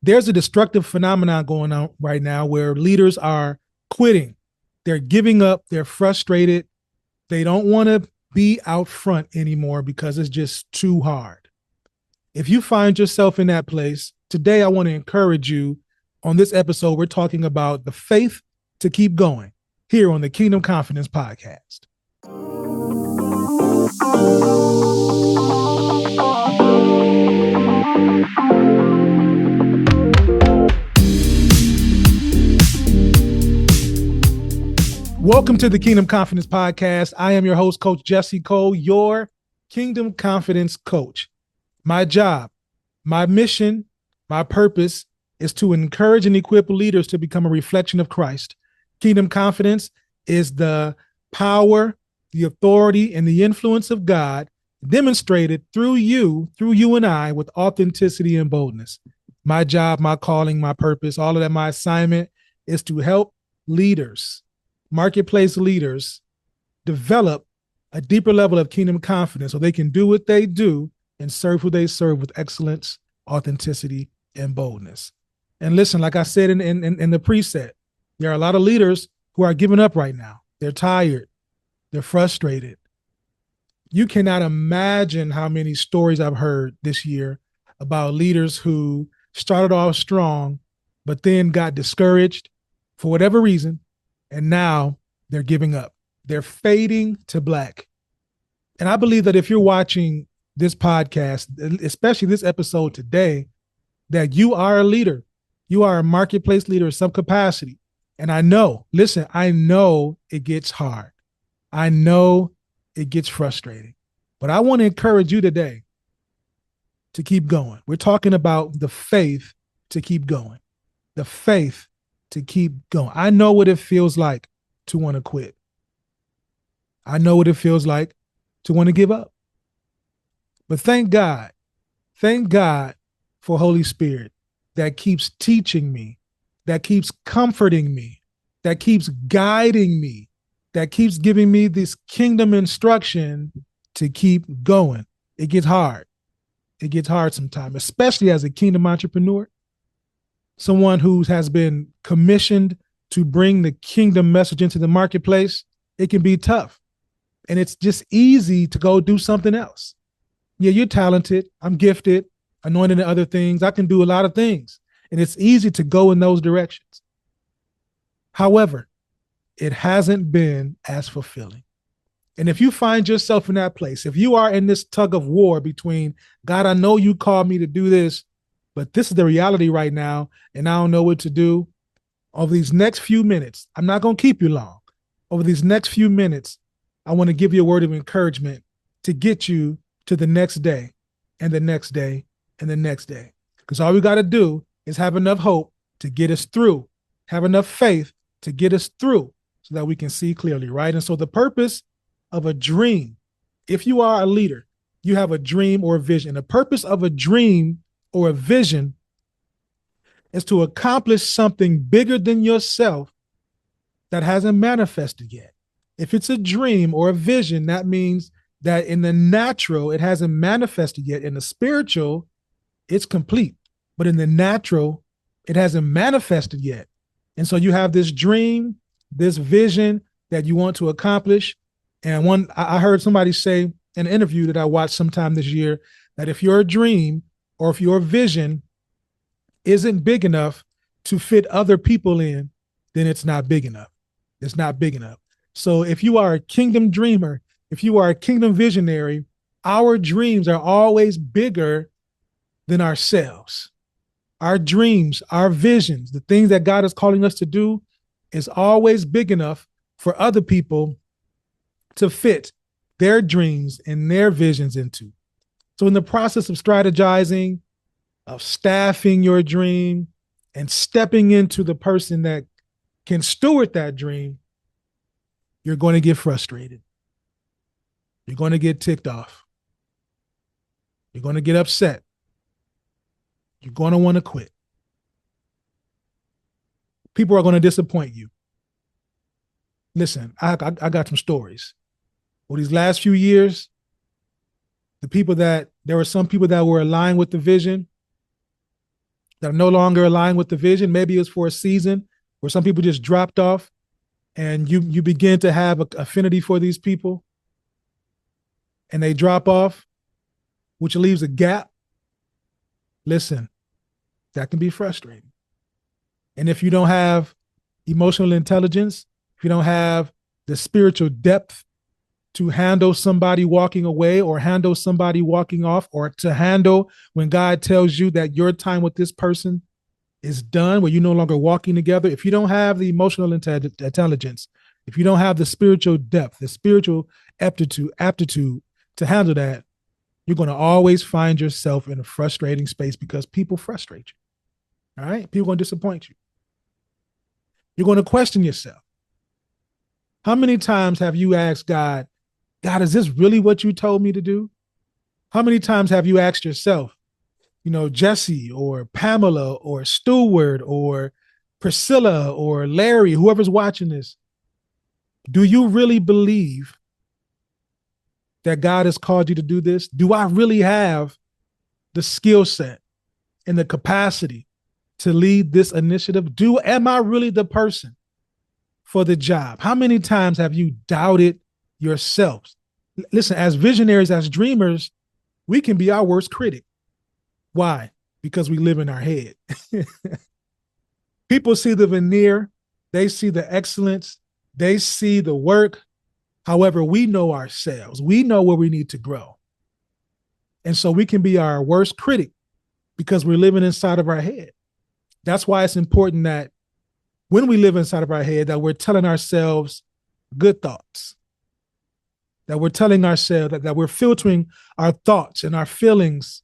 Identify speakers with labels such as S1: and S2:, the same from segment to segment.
S1: there's a destructive phenomenon going on right now where leaders are quitting. They're giving up. They're frustrated. They don't want to be out front anymore because it's just too hard. If you find yourself in that place, today I want to encourage you. On this episode, we're talking about the faith to keep going here on the Kingdom Confidence Podcast. Welcome to the Kingdom Confidence Podcast. I am your host, Coach Jesse Cole, your Kingdom Confidence coach. My job, my mission, my purpose is to encourage and equip leaders to become a reflection of Christ. Kingdom Confidence is the power, the authority, and the influence of God demonstrated through you and I with authenticity and boldness. My job, my calling, my purpose, all of that, my assignment is to help leaders, marketplace leaders, develop a deeper level of kingdom confidence so they can do what they do and serve who they serve with excellence, authenticity, and boldness. And listen, like I said in the preset, there are a lot of leaders who are giving up right now. They're tired. They're frustrated. You cannot imagine how many stories I've heard this year about leaders who started off strong, but then got discouraged for whatever reason, and now they're giving up. They're fading to black. And I believe that if you're watching this podcast, especially this episode today, that you are a leader. You are a marketplace leader in some capacity. And I know it gets hard. I know it gets frustrating. But I want to encourage you today to keep going. We're talking about the faith to keep going. The faith to keep going. I know what it feels like to want to quit. I know what it feels like to want to give up. But thank God for Holy Spirit that keeps teaching me, that keeps comforting me, that keeps guiding me, that keeps giving me this kingdom instruction to keep going. It gets hard. It gets hard sometimes, especially as a kingdom entrepreneur, someone who has been commissioned to bring the kingdom message into the marketplace. It can be tough. And it's just easy to go do something else. Yeah, you're talented. I'm gifted, anointed in other things. I can do a lot of things. And it's easy to go in those directions. However, it hasn't been as fulfilling. And if you find yourself in that place, if you are in this tug of war between, God, I know you called me to do this, but this is the reality right now, and I don't know what to do. Over these next few minutes, I'm not going to keep you long. Over these next few minutes, I want to give you a word of encouragement to get you to the next day and the next day and the next day. Because all we got to do is have enough hope to get us through, have enough faith to get us through so that we can see clearly, right? And so the purpose of a dream, if you are a leader, you have a dream or a vision. The purpose of a dream or a vision is to accomplish something bigger than yourself that hasn't manifested yet. If it's a dream or a vision, that means that in the natural, it hasn't manifested yet. In the spiritual, it's complete. But in the natural, it hasn't manifested yet. And so you have this dream, this vision that you want to accomplish. And I heard somebody say in an interview that I watched sometime this year that if your dream or if your vision isn't big enough to fit other people in, then it's not big enough. It's not big enough. So if you are a kingdom dreamer, if you are a kingdom visionary, our dreams are always bigger than ourselves. Our dreams, our visions, the things that God is calling us to do is always big enough for other people to fit their dreams and their visions into. So in the process of strategizing, of staffing your dream and stepping into the person that can steward that dream, you're going to get frustrated. You're going to get ticked off. You're going to get upset. You're going to want to quit. People are going to disappoint you. Listen, I got some stories. Over these last few years, there were some people that were aligned with the vision, that are no longer aligned with the vision. Maybe it's for a season where some people just dropped off and you begin to have an affinity for these people and they drop off, which leaves a gap. Listen, that can be frustrating. And if you don't have emotional intelligence, if you don't have the spiritual depth to handle somebody walking away or handle somebody walking off, or to handle when God tells you that your time with this person is done, where you're no longer walking together, if you don't have the emotional intelligence, if you don't have the spiritual depth, the spiritual aptitude to handle that, you're going to always find yourself in a frustrating space because people frustrate you. All right? People are going to disappoint you. You're going to question yourself. How many times have you asked God, God, is this really what you told me to do? How many times have you asked yourself, Jesse or Pamela or Stewart or Priscilla or Larry, whoever's watching this, do you really believe that God has called you to do this? Do I really have the skill set and the capacity to lead this initiative? Am I really the person for the job? How many times have you doubted yourselves? Listen, as visionaries, as dreamers, we can be our worst critic. Why? Because we live in our head. People see the veneer, they see the excellence, they see the work. However, we know ourselves. We know where we need to grow. And so we can be our worst critic because we're living inside of our head. That's why it's important that when we live inside of our head, that we're telling ourselves good thoughts, that we're telling ourselves that we're filtering our thoughts and our feelings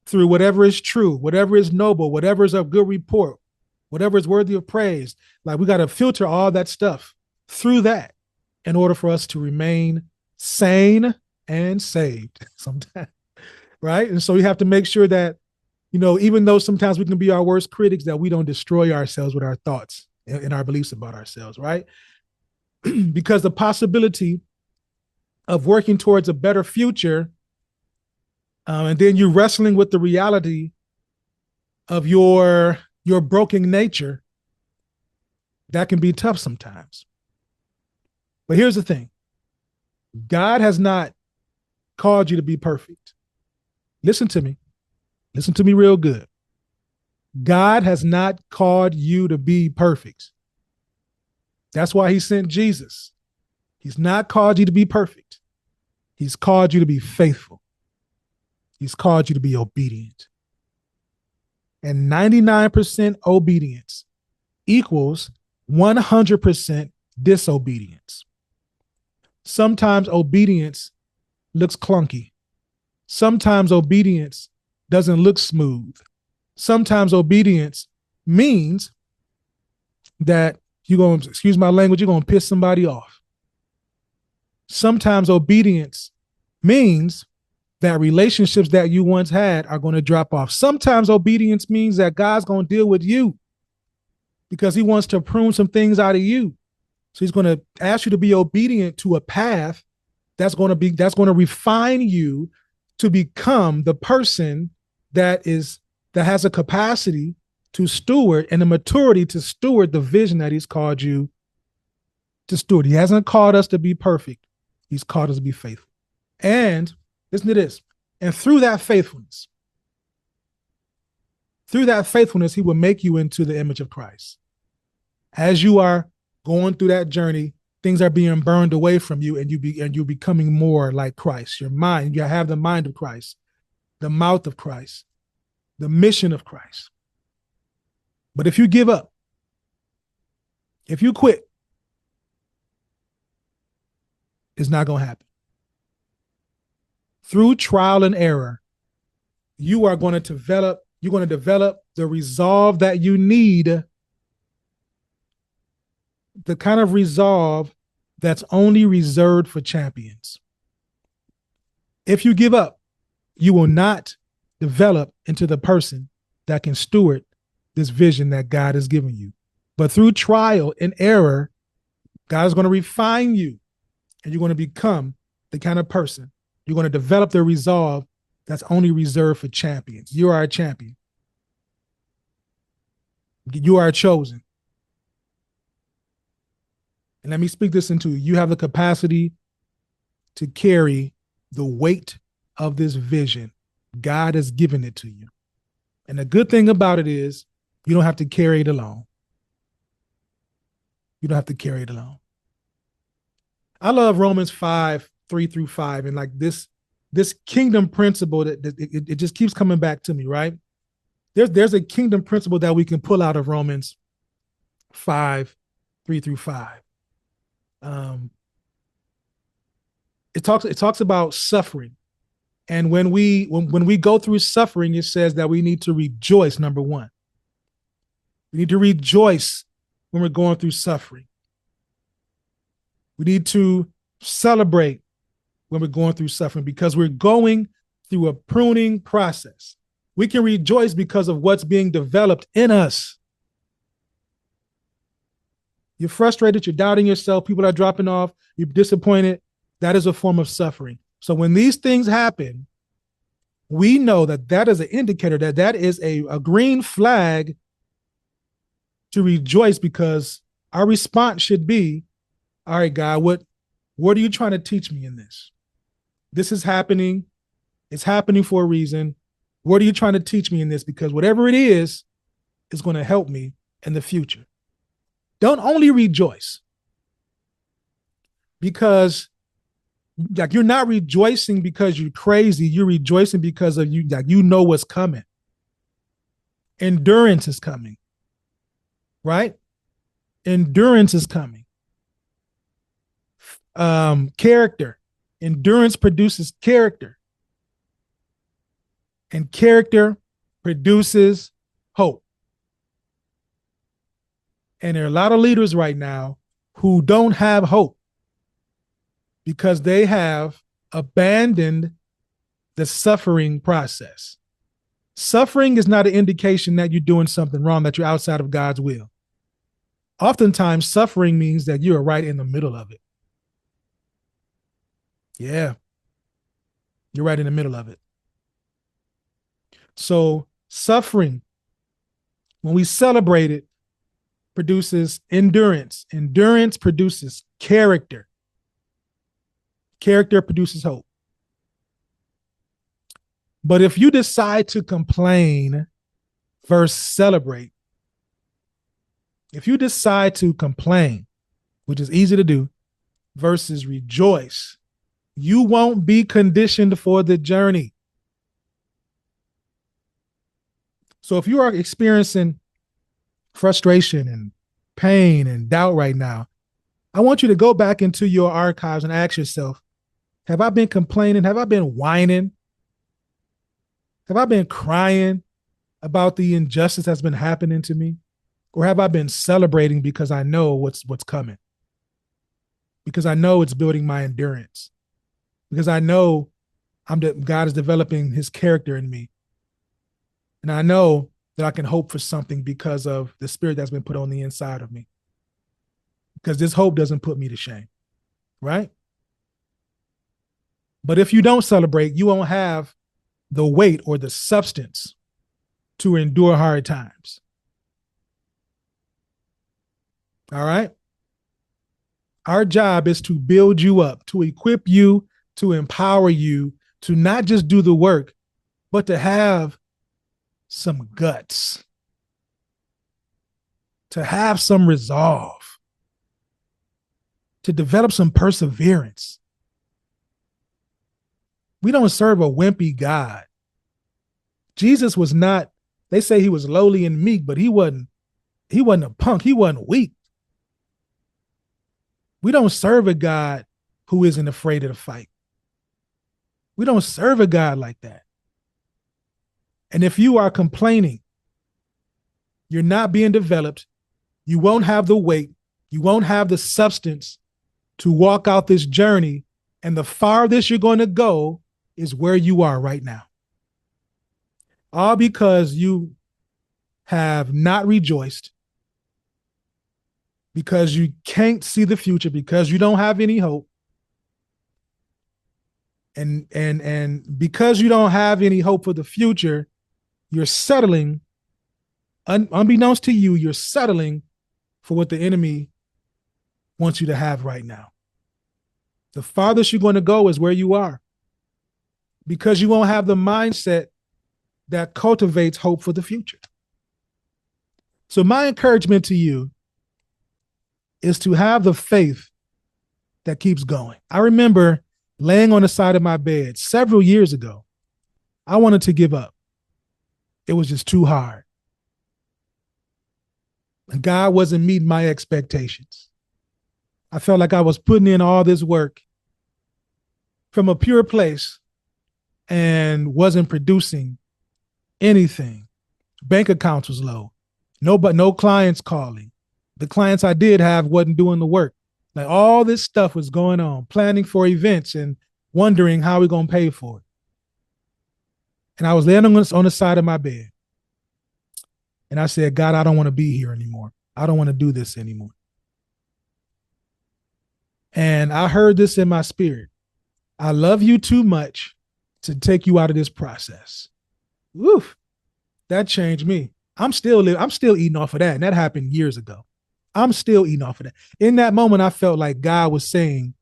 S1: through whatever is true, whatever is noble, whatever is of good report, whatever is worthy of praise. Like, we got to filter all that stuff through that in order for us to remain sane and saved sometimes, right? And so we have to make sure that, even though sometimes we can be our worst critics, that we don't destroy ourselves with our thoughts and our beliefs about ourselves, right? Because the possibility of working towards a better future, and then you're wrestling with the reality of your broken nature, that can be tough sometimes. But here's the thing. God has not called you to be perfect. Listen to me. Listen to me real good. God has not called you to be perfect. That's why he sent Jesus. He's not called you to be perfect. He's called you to be faithful. He's called you to be obedient. And 99% obedience equals 100% disobedience. Sometimes obedience looks clunky. Sometimes obedience doesn't look smooth. Sometimes obedience means that you're going to, excuse my language, you're going to piss somebody off. Sometimes obedience means that relationships that you once had are going to drop off. Sometimes obedience means that God's going to deal with you because he wants to prune some things out of you. So he's going to ask you to be obedient to a path that's going to refine you to become the person that has a capacity to steward and a maturity to steward the vision that he's called you to steward. He hasn't called us to be perfect. He's called us to be faithful. And listen to this. And through that faithfulness, he will make you into the image of Christ. As you are going through that journey, things are being burned away from you, and you're becoming more like Christ. Your mind, you have the mind of Christ, the mouth of Christ, the mission of Christ. But if you give up, if you quit, it's not going to happen. Through trial and error, you're going to develop the resolve that you need, the kind of resolve that's only reserved for champions. If you give up, you will not develop into the person that can steward this vision that God has given you. But through trial and error, God is going to refine you, and you're going to become the kind of person. You're going to develop the resolve that's only reserved for champions. You are a champion. You are chosen. And let me speak this into you. You have the capacity to carry the weight of this vision. God has given it to you. And the good thing about it is you don't have to carry it alone. You don't have to carry it alone. I love Romans 5:3-5. And like this kingdom principle that it just keeps coming back to me, right? There's a kingdom principle that we can pull out of Romans 5:3-5. It talks about suffering. And when we go through suffering, it says that we need to rejoice, number one. We need to rejoice when we're going through suffering. We need to celebrate when we're going through suffering because we're going through a pruning process. We can rejoice because of what's being developed in us. You're frustrated, you're doubting yourself, people are dropping off, you're disappointed. That is a form of suffering. So when these things happen, we know that that is an indicator that is a green flag to rejoice because our response should be, all right, God, what are you trying to teach me in this? This is happening. It's happening for a reason. What are you trying to teach me in this? Because whatever it is going to help me in the future. Don't only rejoice because like you're not rejoicing because you're crazy. You're rejoicing because of you, like you know what's coming. Endurance is coming, right? Endurance is coming. Character. Endurance produces character. And character produces hope. And there are a lot of leaders right now who don't have hope because they have abandoned the suffering process. Suffering is not an indication that you're doing something wrong, that you're outside of God's will. Oftentimes, suffering means that you are right in the middle of it. Yeah, you're right in the middle of it. So suffering, when we celebrate it, produces endurance. Endurance produces character. Character produces hope. But if you decide to complain versus celebrate, if you decide to complain, which is easy to do, versus rejoice, you won't be conditioned for the journey. So if you are experiencing frustration and pain and doubt right now, I want you to go back into your archives and ask yourself, have I been complaining? Have I been whining? Have I been crying about the injustice that's been happening to me? Or have I been celebrating because I know what's coming? Because I know it's building my endurance. Because I know God is developing his character in me. And I know that I can hope for something because of the spirit that's been put on the inside of me. Because this hope doesn't put me to shame, right? But if you don't celebrate, you won't have the weight or the substance to endure hard times. All right? Our job is to build you up, to equip you, to empower you, to not just do the work, but to have some guts, to have some resolve, to develop some perseverance. We don't serve a wimpy God. Jesus was not, they say he was lowly and meek, but he wasn't a punk. He wasn't weak. We don't serve a God who isn't afraid of the fight. We don't serve a God like that. And if you are complaining, you're not being developed, you won't have the weight, you won't have the substance to walk out this journey. And the farthest you're going to go is where you are right now. All because you have not rejoiced, because you can't see the future, because you don't have any hope. And because you don't have any hope for the future, you're settling unbeknownst to you, you're settling for what the enemy wants you to have right now. The farthest you're going to go is where you are, because you won't have the mindset that cultivates hope for the future. So my encouragement to you is to have the faith that keeps going. I remember laying on the side of my bed several years ago. I wanted to give up. It was just too hard. And God wasn't meeting my expectations. I felt like I was putting in all this work from a pure place and wasn't producing anything. Bank accounts was low. No clients calling. The clients I did have wasn't doing the work. Like all this stuff was going on, planning for events and wondering how we're going to pay for it. And I was laying on the side of my bed. And I said, God, I don't want to be here anymore. I don't want to do this anymore. And I heard this in my spirit. I love you too much to take you out of this process. Woof. That changed me. I'm still eating off of that. And that happened years ago. I'm still eating off of that. In that moment, I felt like God was saying,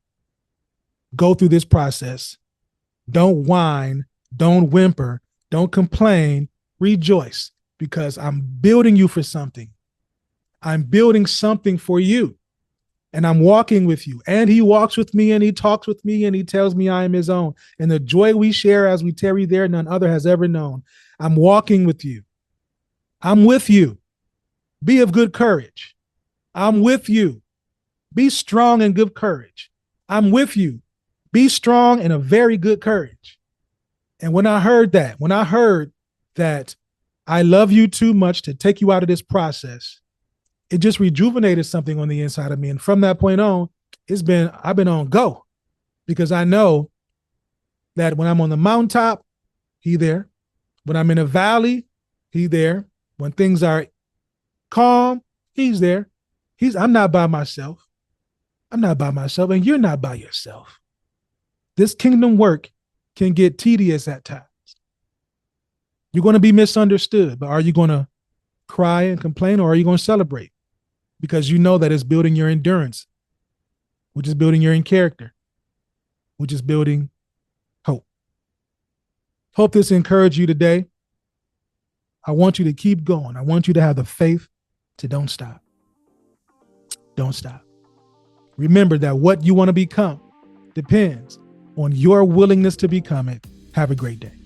S1: go through this process. Don't whine. Don't whimper. Don't complain. Rejoice, because I'm building you for something. I'm building something for you. And I'm walking with you. And he walks with me, and he talks with me, and he tells me I am his own. And the joy we share as we tarry there, none other has ever known. I'm walking with you. I'm with you. Be of good courage. I'm with you. Be strong and good courage. I'm with you. Be strong and of very good courage. And when I heard that I love you too much to take you out of this process, it just rejuvenated something on the inside of me. And from that point on, I've been on go, because I know that when I'm on the mountaintop, he there. When I'm in a valley, he there. When things are calm, he's there. I'm not by myself. I'm not by myself, and you're not by yourself. This kingdom work can get tedious at times. You're going to be misunderstood, but are you going to cry and complain, or are you going to celebrate? Because you know that it's building your endurance, which is building your character, which is building hope. Hope this encouraged you today. I want you to keep going. I want you to have the faith to don't stop. Don't stop. Remember that what you want to become depends on your willingness to become it. Have a great day.